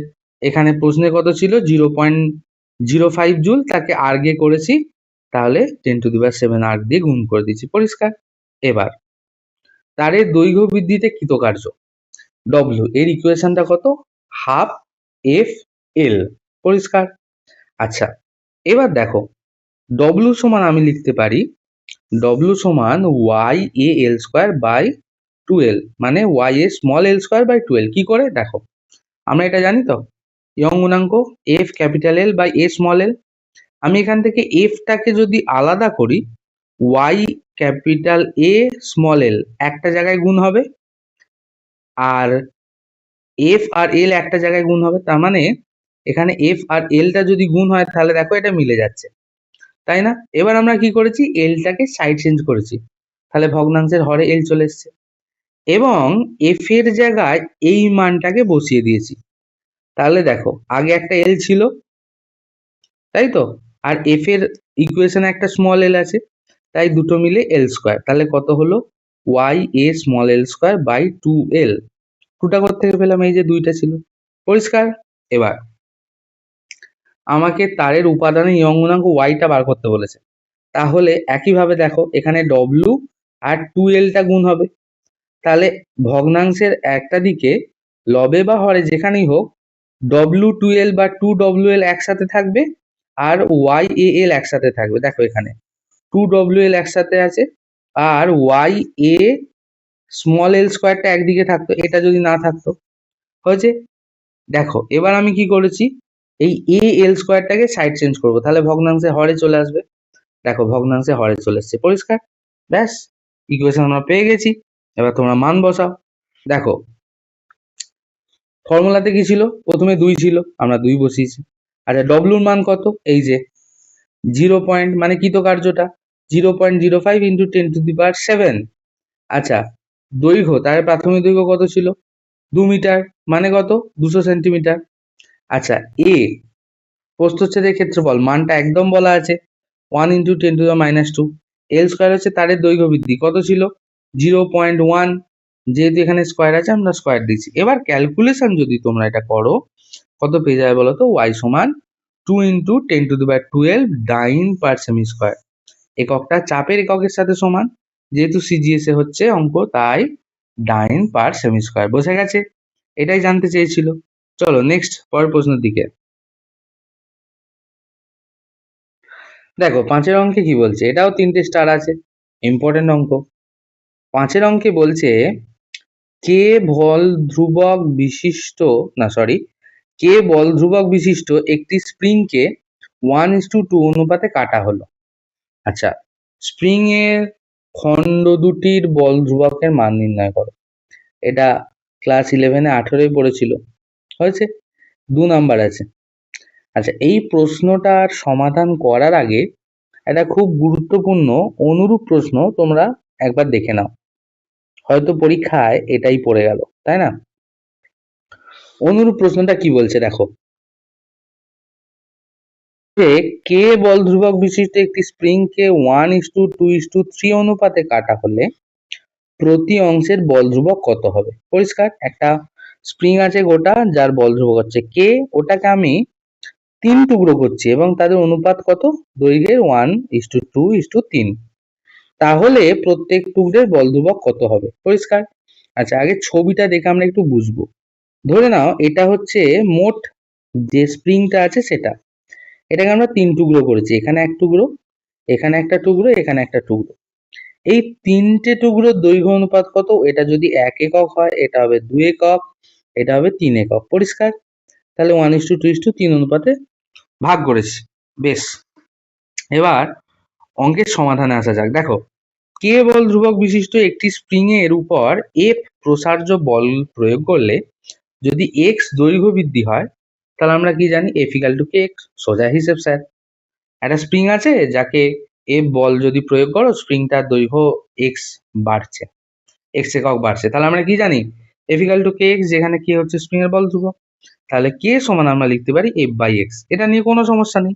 S4: এখানে প্রশ্নে কত ছিল 0.05 জুল, তাকে আর্গে করেছি, তাহলে 10⁷ আর্গ দিয়ে গুণ করে দিচ্ছি। পরিষ্কার? এবার তারের দৈর্ঘ্য বৃদ্ধিতে কৃতকার্য ডব্লিউ এর ইকুয়েশনটা কত? Half F L. পরিষ্কার? আচ্ছা, এবার দেখো ডব্লিউ সমান আমি লিখতে পারি ডব্লিউ সমান Y A L square by 2l, মানে Y A small l square by 2l। কি করে? দেখো আমরা এটা জানি তো, ইয়ং গুণাঙ্ক F capital L by A small l. আমি এখান থেকে এফটাকে যদি আলাদা করি, Y capital A small l একটা জায়গায় গুণ হবে, আর এফ আর এল একটা জায়গায় গুণ হবে। তার মানে এখানে এফ আর এলটা যদি গুণ হয় তাহলে দেখো এটা মিলে যাচ্ছে, তাই না? এবার আমরা কি করেছি, এলটাকে সাইড চেঞ্জ করেছি, তাহলে ভগ্নাংশের হরে এল চলে এসছে, এবং এফ এর জায়গায় এই মানটাকে বসিয়ে দিয়েছি। তাহলে দেখো আগে একটা এল ছিল, তাই তো, আর এফ এর ইকুয়েশনে একটা স্মল এল আছে, তাই দুটো মিলে এল স্কোয়ার। তাহলে কত হলো? Y A small l square by 2l। টুটা কোথা থেকে পেলাম? এই যে দুইটা ছিল। পরিষ্কার? এবার আমাকে তারের উপাদানে ইয়ং গুণাঙ্ক ওয়াইটা বার করতে বলেছে, তাহলে একইভাবে দেখো এখানে ডব্লু আর 2lটা গুণ হবে, তাহলে ভগ্নাংশের একটা দিকে লবে বা হরে যেখানেই হোক W2l বা 2WL একসাথে থাকবে, আর YAL একসাথে থাকবে। দেখো এখানে 2WL একসাথে আছে, আর YA স্মল এল স্কোয়ারটা একদিকে থাকতো, এটা যদি না থাকতো। হয়েছে? দেখো এবার আমি কি করেছি, এই এল স্কোয়ারটাকে সাইড চেঞ্জ করবো, তাহলে ভগ্নাংশে হরে চলে আসবে। দেখো ভগ্নাংশে হরে চলে এসছে। পরিষ্কার? ব্যাস, ইকুয়েশন আমরা পেয়ে গেছি। এবার তোমরা মান বসাও। দেখো ফর্মুলাতে কি ছিল? প্রথমে 2 ছিল, আমরা 2 বসিয়েছি। আচ্ছা, ডব্লুর মান কত? এই যে 0 পয়েন্ট, মানে কৃতকার্যটা 0.05 ইন্টু 10⁷। আচ্ছা, দৈর্ঘ্য, তার প্রাথমিক দৈর্ঘ্য কত ছিল? 2 মিটার, মানে কত? 200 সেন্টিমিটার। আচ্ছা, এ প্রস্থচ্ছেদের ক্ষেত্রফল, মানটা একদম বলা আছে 1 ইন্টু 10⁻²। এল স্কোয়ার হচ্ছে তারের দৈর্ঘ্য বৃদ্ধি, কত ছিল? 0.1। যেহেতু এখানে স্কোয়ার আছে আমরা স্কোয়ার দিচ্ছি। এবার ক্যালকুলেশন যদি তোমরা এটা করো, কত পেয়ে যাবে বলো তো? ওয়াই সমান 2 ইন্টু 10⁻12 ডাইন পার সেমি স্কোয়ার। এককটা চাপের এককের সাথে সমান, যেহেতু সিজিএস এ হচ্ছে অঙ্ক, তাই ডাইন পার সেমি স্কোয়ার। বোঝা গেছে? এটাই জানতে চেয়েছিল। চলো নেক্সট, পরের প্রশ্নের দিকে। দেখো 5-এর অঙ্কে কি বলছে, এটাও 3টে স্টার আছে, ইম্পর্টেন্ট অঙ্ক। 5-এর অঙ্কে বলছে কে বল ধ্রুবক বিশিষ্ট, না সরি, কে বল ধ্রুবক বিশিষ্ট একটি স্প্রিংকে 1:2 অনুপাতে কাটা হলো। আচ্ছা, স্প্রিং এর খণ্ড দুটির বল ধ্রুবকের মান নির্ণয় করো। এটা ক্লাস 11-এ 18-ই পড়েছিল। হয়েছে? 2 নাম্বার আছে। আচ্ছা, এই প্রশ্নটার সমাধান করার আগে একটা খুব গুরুত্বপূর্ণ অনুরূপ প্রশ্ন তোমরা একবার দেখে নাও, হয়তো পরীক্ষায় এটাই পড়ে গেল, তাই না? অনুরূপ প্রশ্নটা কি বলছে দেখো, যে কে বল ধ্রুবক বিশিষ্ট একটি স্প্রিংকে 1:2:3 অনুপাতে কাটা হলে প্রতি অংশের বল ধ্রুবক কত হবে? পরিষ্কার? একটা স্প্রিং আছে গোটা, যার বল ধ্রুবক হচ্ছে কে, ওটাকে আমি 3 টুকরো করছি এবং তাদের অনুপাত কত? দৈর্ঘ্যের 1:2:3। তাহলে প্রত্যেক টুকরের বল ধ্রুবক কত হবে? পরিষ্কার? আচ্ছা, আগে ছবিটা দেখে আমরা একটু বুঝবো। ধরে নাও এটা হচ্ছে মোট যে স্প্রিংটা আছে সেটা, এটাকে আমরা 3 টুকরো করেছি, এখানে এক টুকরো, এখানে একটা টুকরো, এখানে একটা টুকরো। এই 3টে টুকরোর দৈর্ঘ্য অনুপাত কত? এটা যদি 1 একক হয়, এটা হবে 2 একক, এটা হবে 3 একক। পরিষ্কার? তাহলে 1:2:3 অনুপাতে ভাগ করেছি। বেশ, এবার অঙ্কের সমাধানে আসা যাক। দেখো, কে বল ধ্রুবক বিশিষ্ট একটি স্প্রিং এর উপর এফ প্রসার্য বল প্রয়োগ করলে যদি এক্স দৈর্ঘ্য বৃদ্ধি হয়, তাহলে আমরা কি জানি? F equal to K x. সোজা হিসেব স্যার। একটা স্প্রিং আছে, যাকে এফ বল যদি প্রয়োগ করো, স্প্রিংটার দৈর্ঘ্য এক্স বাড়ছে, এক্স একক বাড়ছে, তাহলে আমরা কি জানি? F equal to K x, যেখানে কে হচ্ছে স্প্রিং এর বল ধ্রুবক। তাহলে কে সমান আমরা লিখতে পারি এফ বাই এক্স। এটা নিয়ে কোনো সমস্যা নেই।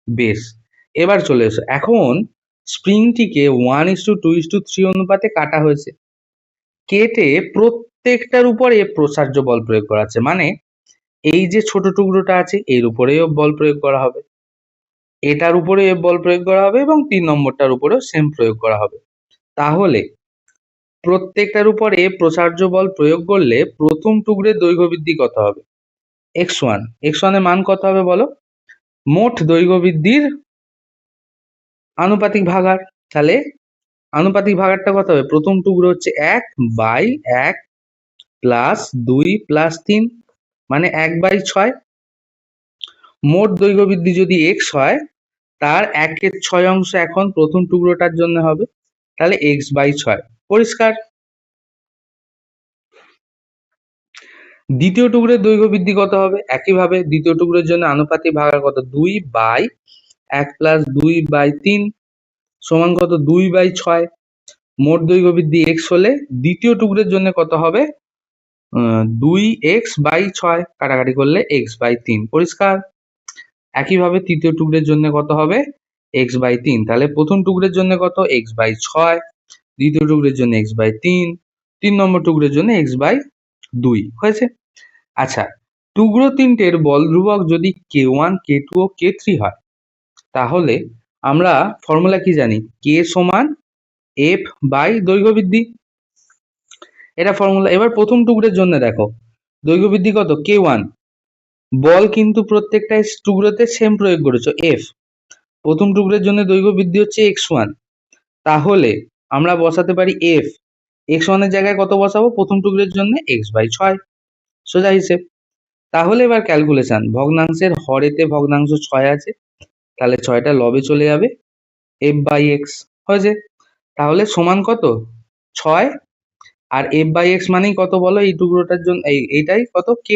S4: বেশ, এবার চলে এসো, এখন স্প্রিংটিকে 1:2:3 অনুপাতে কাটা হয়েছে, কেটে প্রত্যেকটার উপর এফ প্রসার্য বল প্রয়োগ করা আছে, মানে এই যে ছোট টুকরোটা আছে এর উপরেও বল প্রয়োগ করা হবে, এটার উপরে বল প্রয়োগ করা হবে এবং 3 নম্বরটার উপরেও সেম প্রয়োগ করা হবে। তাহলে প্রত্যেকটার উপরে প্রসার্য বল প্রয়োগ করলে প্রথম টুকরের দৈর্ঘ্য বৃদ্ধি কত হবে? x1 এর মান কত হবে বলো? মোট দৈর্ঘ্য বৃদ্ধির আনুপাতিক ভাগার। তাহলে আনুপাতিক ভাগারটা কত হবে? প্রথম টুকরো হচ্ছে 1/1 প্লাস 2 প্লাস 3 মানে 1/6। মোট দৈর্ঘ্য বৃদ্ধি যদি x হয় তার 1/6 অংশ এখন প্রথম টুকরোটার জন্য হবে, তাহলে x/6। পরিষ্কার? দ্বিতীয় টুকরোর দৈর্ঘ্য বৃদ্ধি কত হবে? একইভাবে দ্বিতীয় টুকরোর জন্য আনুপাতিক ভাগার কত? 2/1 প্লাস 2/3 সমান কত? 2/6। মোট দৈর্ঘ্য বৃদ্ধি x হলে দ্বিতীয় টুকরোর জন্য কত হবে? 2x/6 কাটাকাটি করলে x/3। পরিষ্কার? একইভাবে তৃতীয় টুকরোর জন্য কত হবে? x/3। তাহলে প্রথম টুকরোর জন্য কত? x/6, দ্বিতীয় টুকরোর জন্য x/3, 3 নম্বর টুকরোর জন্য x/2। হয়েছে? আচ্ছা, টুকরো তিনটের বল ধ্রুবক যদি k1, k2 ও k3 হয় তাহলে আমরা ফর্মুলা কি জানি? k সমান f বাই দৈর্ঘ্য বৃদ্ধি, এটা ফর্মুলা। এবার প্রথম টুকরোর জন্য দেখো দৈর্ঘ্য বৃদ্ধি কত? k1। বল কিন্তু প্রত্যেকটা টুকরোতে সেম প্রয়োগ করেছো f। প্রথম টুকরোর জন্য দৈর্ঘ্য বৃদ্ধি হচ্ছে x1, তাহলে আমরা বসাতে পারি f। x1 এর জায়গায় কত বসাবো? প্রথম টুকরোর জন্য x/6, সোজা হিসেব। তাহলে এবার ক্যালকুলেশন, ভগ্নাংশের হরেতে ভগ্নাংশ 6 আছে, তাহলে 6টা লবে চলে যাবে, f/x হয়েছে। তাহলে সমান কত? 6। আর f/x মানেই কত বলো? এই টুকরোটার জন্য এইটাই কত? k।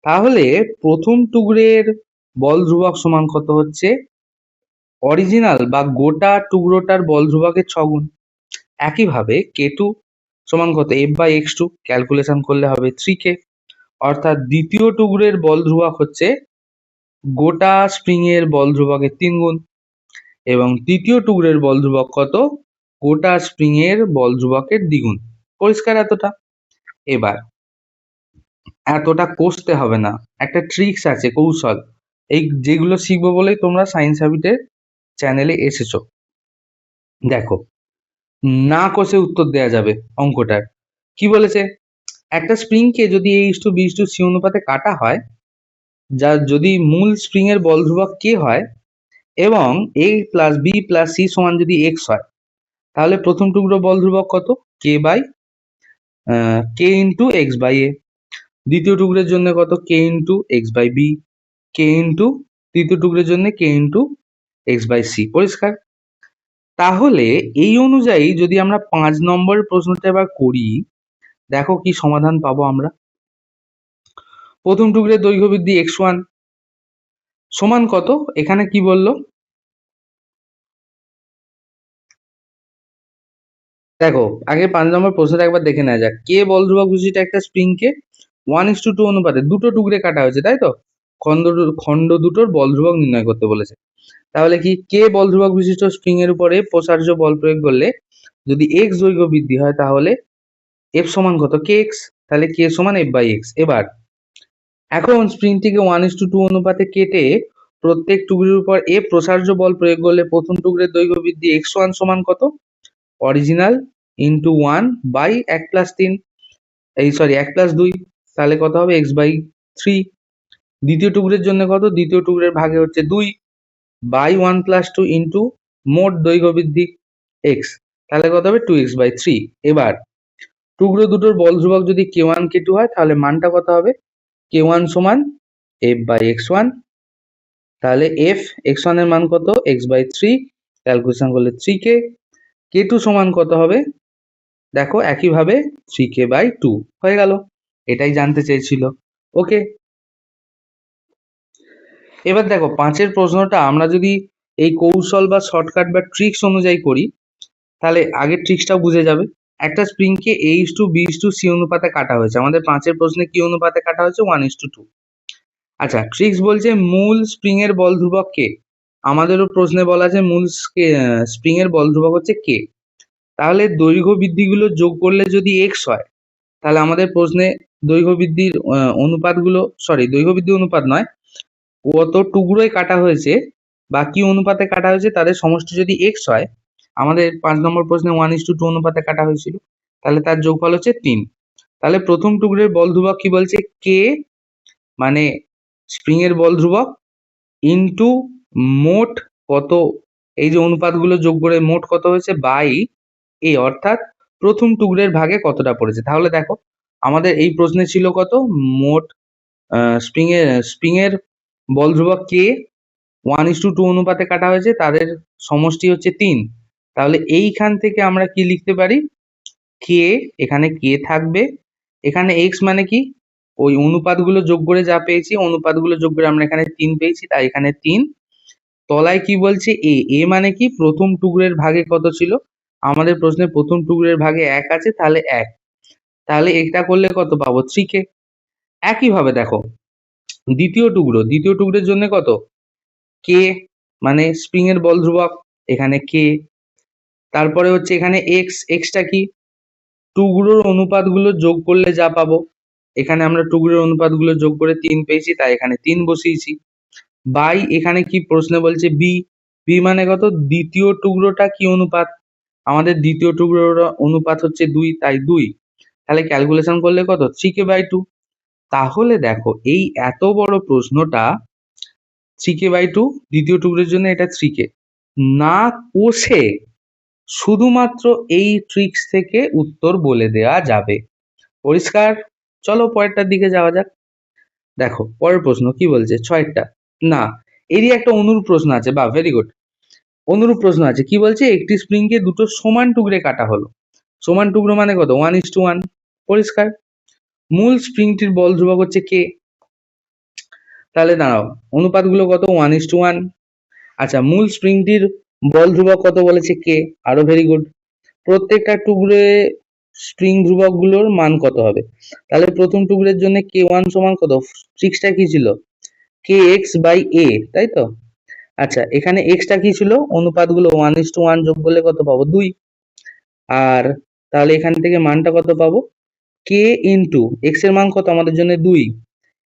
S4: তাহলে প্রথম টুকরের বল ধ্রুবক সমান কত হচ্ছে? অরিজিনাল বা গোটা টুকরোটার বল ধ্রুবকের 6 গুণ। একইভাবে k2 সমান কত? f/x2 ক্যালকুলেশন করলে হবে 3k। অর্থাৎ দ্বিতীয় টুকরের বল ধ্রুবক হচ্ছে গোটা স্প্রিং এর বল ধ্রুবকের 3 গুণ এবং তৃতীয় টুকরের বল ধ্রুবক কত? গোটা স্প্রিং এর বল ধ্রুবকের দ্বিগুণ। পরিষ্কার এতটা? এবার এতটা কষতে হবে না, একটা ট্রিক্স আছে, কৌশল, এই যেগুলো শিখবো বলেই তোমরা সায়েন্স হ্যাবিটের চ্যানেলে এসেছো। দেখো, না কষে উত্তর দেয়া যাবে অঙ্কটার। কি বলেছে? একটা স্প্রিংকে যদি a:b:c অনুপাতে কাটা হয়, যা যদি মূল স্প্রিং এর বল ধ্রুবক k হয় এবং a plus b plus c সমান যদি x হয়, তাহলে প্রথম টুকরো বল ধ্রুবক কত? k into x/a। দ্বিতীয় টুকরোর জন্য কত? k into x/b, k into তৃতীয় টুকরোর জন্য k ইন্টু x/c। পরিষ্কার? তাহলে এই অনুযায়ী যদি আমরা 5 নম্বরের প্রশ্নটা এবার করি, দেখো কি সমাধান পাবো আমরা। প্রথম টুকরের দৈর্ঘ্য বৃদ্ধি x1 সমান কত? এখানে কি বললো? দেখো, আগে 5 নম্বর প্রশ্নটা একবার দেখে নেওয়া যাক। কে বল ধ্রুবক বিশিষ্ট একটা স্প্রিংকে 1:2 অনুপাতে দুটো টুকরে কাটা হয়েছে, তাই তো? খণ্ড দুটোর বল ধ্রুবক নির্ণয় করতে বলেছে। তাহলে কি কে বল ধ্রুবক বিশিষ্ট স্প্রিং এর উপরে প্রসার্য বল প্রয়োগ করলে যদি x দৈর্ঘ্য বৃদ্ধি হয় তাহলে f সমান কত? kx। তাহলে k সমান f/x। এবার এখন স্প্রিংটিকে 1:2 অনুপাতে কেটে প্রত্যেক টুকরির উপর f প্রসার্য বল প্রয়োগ করলে প্রথম টুকরের দৈর্ঘ্য বৃদ্ধি x1 সমান কত? অরিজিনাল ইন্টু 1/1 প্লাস 3, 1 প্লাস 2, তাহলে কত হবে? x/3। দ্বিতীয় টুকরের জন্য কত? দ্বিতীয় টুকরের ভাগে হচ্ছে 2/1 প্লাস 2 ইন্টু মোট দৈর্ঘ্য বৃদ্ধি x, তাহলে কত হবে? 2x/3। এবার টুকরো দুটোর বল ধ্রুবক যদি k1 k2 হয় তাহলে মানটা কত হবে? k1 সমান f/x1, তাহলে f x1 এর মান কত? x/3, ক্যালকুলেশন করলে 3k। k2 সমান কত হবে? দেখো একইভাবে 3k/2 হয়ে গেল। এটাই জানতে চেয়েছিল। ওকে, এবার দেখো 5-এর প্রশ্নটা আমরা যদি এই কৌশল বা শর্টকাট বা ট্রিক্স অনুযায়ী করি তাহলে আগের ট্রিক্সটাও বুঝে যাবে। একটা স্প্রিংকে a:b:c অনুপাতে কাটা হয়েছে। আমাদের 5-এর প্রশ্নে কি অনুপাতে কাটা হয়েছে? 1:2। আচ্ছা, ট্রিক্স বলছে মূল স্প্রিং এর বল ধ্রুবক কে। আমাদেরও প্রশ্নে বলা আছে মূল স্প্রিং এর বল ধ্রুবক হচ্ছে কে। তাহলে দৈর্ঘ্য বৃদ্ধিগুলো যোগ করলে যদি x হয় তাহলে আমাদের প্রশ্নে দৈর্ঘ্য বৃদ্ধির দৈর্ঘ্য বৃদ্ধি অনুপাত নয়, কত টুকরোয় কাটা হয়েছে বা কি অনুপাতে কাটা হয়েছে তাদের সমষ্টি যদি এক্স হয়, আমাদের 5 নম্বর প্রশ্নে 1:2 অনুপাতে কাটা হয়েছিল, তাহলে তার যোগফল হচ্ছে 3। তাহলে প্রথম টুকরোর বল ধ্রুবক কি বলছে, কে মানে স্প্রিং এর বল ধ্রুবক ইনটু মোট কত, এই যে অনুপাতগুলো যোগ করে মোট কত হয়েছে বাই এ, অর্থাৎ প্রথম টুকরোর ভাগে কতটা পড়েছে। তাহলে দেখো আমাদের এই প্রশ্নে ছিল কত, মোট স্প্রিং এর বল ধ্রুবক কে 1:2 অনুপাতে কাটা হয়েছে, তাদের সমষ্টি হচ্ছে 3। তাহলে এইখান থেকে আমরা কি লিখতে পারি, কে, এখানে কে থাকবে, এখানে এক্স মানে কি ওই অনুপাতগুলো যোগ করে যা পেয়েছি, অনুপাতগুলো যোগ করে আমরা এখানে 3 পেয়েছি, তাই এখানে 3। তলায় কি বলছে, এ মানে কি প্রথম টুকরোর ভাগে কত ছিল, আমাদের প্রশ্নে প্রথম টুকরোর ভাগে 1 আছে, তাহলে 1। তাহলে এটা করলে কত পাবো, 3k। একইভাবে দেখো দ্বিতীয় টুকরোর জন্য কত, কে মানে স্প্রিং এর বল ধ্রুবক, এখানে কে। তারপরে হচ্ছে এখানে এক্সটা কি, টুকরোর অনুপাতগুলো যোগ করলে যা পাবো, এখানে আমরা টুকরোর অনুপাতগুলো যোগ করে 3 পেয়েছি, তাই এখানে 3 বসিয়েছি। বাই এখানে কি প্রশ্নে বলছে বি মানে কত, দ্বিতীয় টুকরোটা কি অনুপাত, আমাদের দ্বিতীয় টুকরোর অনুপাত হচ্ছে 2, তাই 2। তাহলে ক্যালকুলেশন করলে কত, 3k/2। তাহলে দেখো এই এত বড় প্রশ্নটা 3k/2, দ্বিতীয় টুকরোর জন্য এটা 3k না কষে শুধুমাত্র এই ট্রিক্স থেকে উত্তর বলে দেওয়া যাবে। পরিষ্কার? চলো পরেরটার দিকে যাওয়া যাক। দেখো পরের প্রশ্ন কি বলছে, 6টা না, এরই একটা অনুরূপ প্রশ্ন আছে, বা ভেরি গুড, অনুরূপ প্রশ্ন আছে। কি বলছে, একটি স্প্রিংকে দুটো সমান টুকরে কাটা হলো, সমান টুকরো মানে কত, 1:1। পরিষ্কার? মূল স্প্রিংটির বল ধ্রুবক হচ্ছে কে। তাহলে দাঁড়াও অনুপাতগুলো কত, 1:1। আচ্ছা, মূল স্প্রিংটির বল ধ্রুবক কত বলেছে, কে, আরো ভেরি গুড। প্রত্যেকটা টুকরে স্প্রিং ধ্রুবক গুলোর মান কত হবে, তাহলে প্রথম টুকরের জন্য k1 সমান কত, ট্রিক্সটা কি ছিল, kx/a, তাই তো। আচ্ছা, এখানে এক্সটা কি ছিল, অনুপাতগুলো 1:1 যোগ করলে কত পাবো, 2। আর তাহলে এখান থেকে মানটা কত পাবো, k ইন্টু এক্স এর মান কত আমাদের জন্য 2।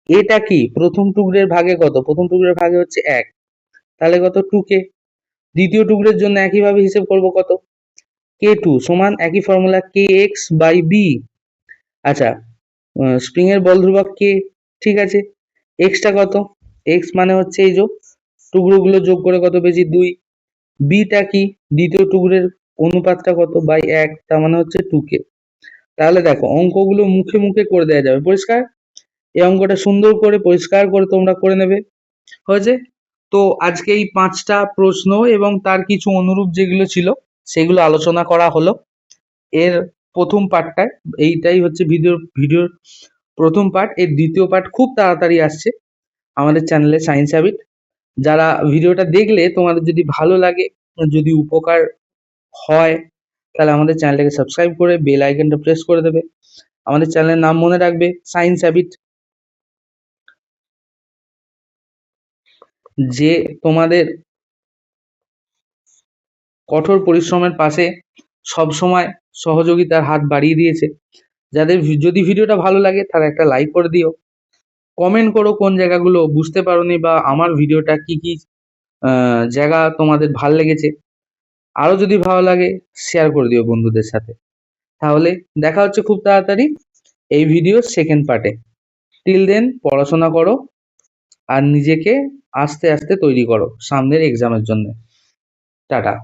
S4: এটা কি প্রথম টুকরের ভাগে কত, প্রথম টুকরের ভাগে হচ্ছে 1, তাহলে কত, 2k। দ্বিতীয় টুকরের জন্য একইভাবে হিসেব করব, কত, k2 সমান একই ফর্মুলা kx/b। আচ্ছা, স্প্রিং এর বল ধ্রুবক কে, ঠিক আছে। এক্সটা কত, এক্স মানে হচ্ছে এই যে টুকরোগুলো যোগ করে কত পেয়েছি, 2। বিটা কি, দ্বিতীয় টুকরের অনুপাতটা কত, বাই 1, তার মানে হচ্ছে 2k। তাহলে দেখো অঙ্কগুলো মুখে মুখে করে দেওয়া যাবে। পরিষ্কার? এই অঙ্কটা সুন্দর করে পরিষ্কার করে তোমরা করে নেবে। হয়েছে? তো আজকে এই 5টা প্রশ্ন এবং তার কিছু অনুরূপ যেগুলো ছিল সেগুলো আলোচনা করা হলো এর প্রথম পার্টটায়। এইটাই হচ্ছে ভিডিওর প্রথম পার্ট। এর দ্বিতীয় পার্ট খুব তাড়াতাড়ি আসছে আমাদের চ্যানেলে সায়েন্স হ্যাবিট। যারা ভিডিওটা দেখলে তোমাদের যদি ভালো লাগে, যদি উপকার হয়, তাহলে আমাদের চ্যানেলটাকে সাবস্ক্রাইব করে বেল আইকনটা প্রেস করে দেবে। আমাদের চ্যানেলের নাম মনে রাখবে, সায়েন্স হ্যাবিট। যে তোমাদের কঠোর পরিশ্রমের পাশে সব সময় সহযোগিতার হাত বাড়িয়ে দিয়েছে। যাদের যদি ভিডিওটা ভালো লাগে তারা একটা লাইক করে দিও, কমেন্ট করো কোন জায়গাগুলো বুঝতে পারোনি বা আমার ভিডিওটা কি কি জায়গা তোমাদের ভালো লেগেছে। আরো যদি ভালো লাগে শেয়ার করে দিও বন্ধুদের সাথে। তাহলে দেখা হচ্ছে খুব তাড়াতাড়ি এই ভিডিওর সেকেন্ড পার্টে। টিল দেন পড়াশোনা করো আর নিজেকে আস্তে আস্তে তৈরি করো সামনের এক্সামের জন্য। টাটা।